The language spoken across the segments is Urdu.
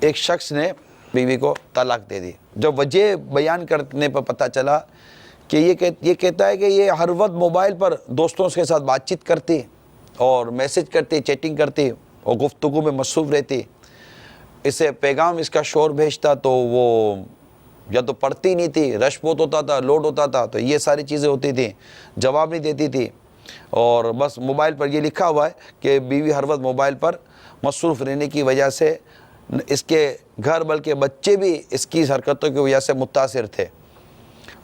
ایک شخص نے بیوی کو طلاق دے دی. جب وجہ بیان کرنے پر پتہ چلا کہ یہ کہتا ہے کہ یہ ہر وقت موبائل پر دوستوں کے ساتھ بات چیت کرتی اور میسج کرتی، چیٹنگ کرتی اور گفتگو میں مصروف رہتی. اسے پیغام اس کا شوہر بھیجتا تو وہ یا تو پڑھتی نہیں تھی، رش بہت ہوتا تھا، لوڈ ہوتا تھا، تو یہ ساری چیزیں ہوتی تھیں، جواب نہیں دیتی تھی. اور بس موبائل پر یہ لکھا ہوا ہے کہ بیوی ہر وقت موبائل پر مصروف رہنے کی وجہ سے اس کے گھر بلکہ بچے بھی اس کی حرکتوں کی وجہ سے متاثر تھے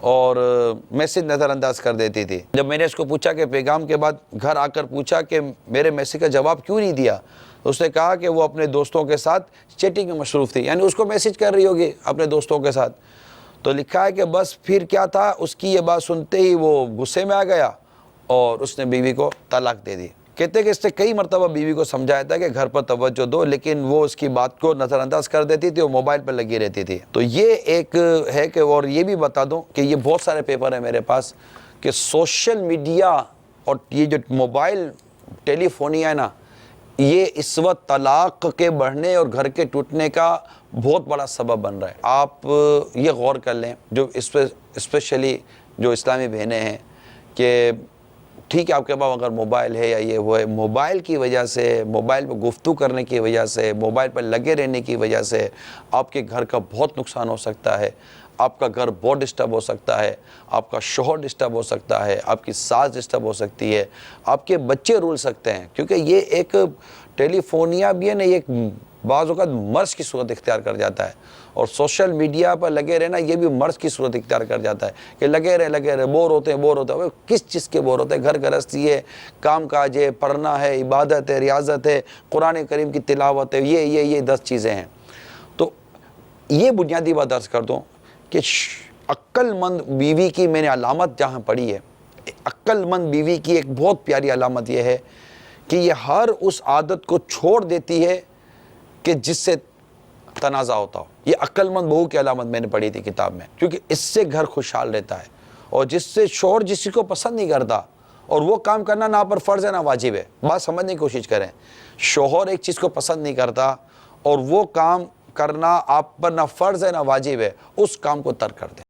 اور میسج نظر انداز کر دیتی تھی. جب میں نے اس کو پوچھا کہ پیغام کے بعد گھر آ کر پوچھا کہ میرے میسج کا جواب کیوں نہیں دیا، تو اس نے کہا کہ وہ اپنے دوستوں کے ساتھ چیٹنگ میں مصروف تھی. یعنی اس کو میسج کر رہی ہوگی اپنے دوستوں کے ساتھ. تو لکھا ہے کہ بس پھر کیا تھا، اس کی یہ بات سنتے ہی وہ غصے میں آ گیا اور اس نے بیوی کو طلاق دے دی. کہتے ہیں کہ اس نے کئی مرتبہ بیوی کو سمجھایا تھا کہ گھر پر توجہ دو، لیکن وہ اس کی بات کو نظر انداز کر دیتی تھی اور موبائل پر لگی رہتی تھی. تو یہ ایک ہے کہ، اور یہ بھی بتا دوں کہ یہ بہت سارے پیپر ہیں میرے پاس کہ سوشل میڈیا اور یہ جو موبائل ٹیلی فونیا ہے نا، یہ اس وقت طلاق کے بڑھنے اور گھر کے ٹوٹنے کا بہت بڑا سبب بن رہا ہے. آپ یہ غور کر لیں، جو اسپیشلی جو اسلامی بہنیں ہیں، کہ ٹھیک ہے آپ کے پاس اگر موبائل ہے یا یہ وہ ہے، موبائل کی وجہ سے، موبائل پہ گفتگو کرنے کی وجہ سے، موبائل پر لگے رہنے کی وجہ سے آپ کے گھر کا بہت نقصان ہو سکتا ہے. آپ کا گھر بہت ڈسٹرب ہو سکتا ہے، آپ کا شوہر ڈسٹرب ہو سکتا ہے، آپ کی ساس ڈسٹرب ہو سکتی ہے، آپ کے بچے رول سکتے ہیں. کیونکہ یہ ایک ٹیلی فونیا بھی ہے نا، یہ ایک بعض اوقات مرض کی صورت اختیار کر جاتا ہے. اور سوشل میڈیا پر لگے رہنا یہ بھی مرض کی صورت اختیار کر جاتا ہے کہ لگے رہے بور ہوتے ہیں. کس چیز کے بور ہوتے ہیں؟ گھر گرہستی ہے، کام کاج ہے، پڑھنا ہے، عبادت ہے، ریاضت ہے، قرآن کریم کی تلاوت ہے، یہ 10 چیزیں ہیں. تو یہ بنیادی بات عرض کر دوں کہ عقل مند بیوی کی میں نے علامت جہاں پڑھی ہے، عقل مند بیوی کی ایک بہت پیاری علامت یہ ہے کہ یہ ہر اس عادت کو چھوڑ دیتی ہے کہ جس سے تنازع ہوتا ہو. یہ عقل مند بہو کی علامت میں نے پڑھی تھی کتاب میں، کیونکہ اس سے گھر خوشحال رہتا ہے. اور جس سے شوہر جس کو پسند نہیں کرتا اور وہ کام کرنا نہ پر فرض ہے نہ واجب ہے. بات سمجھنے کی کوشش کریں، شوہر ایک چیز کو پسند نہیں کرتا اور وہ کام کرنا آپ پر نہ فرض ہے نہ واجب ہے، اس کام کو ترک کر دیں.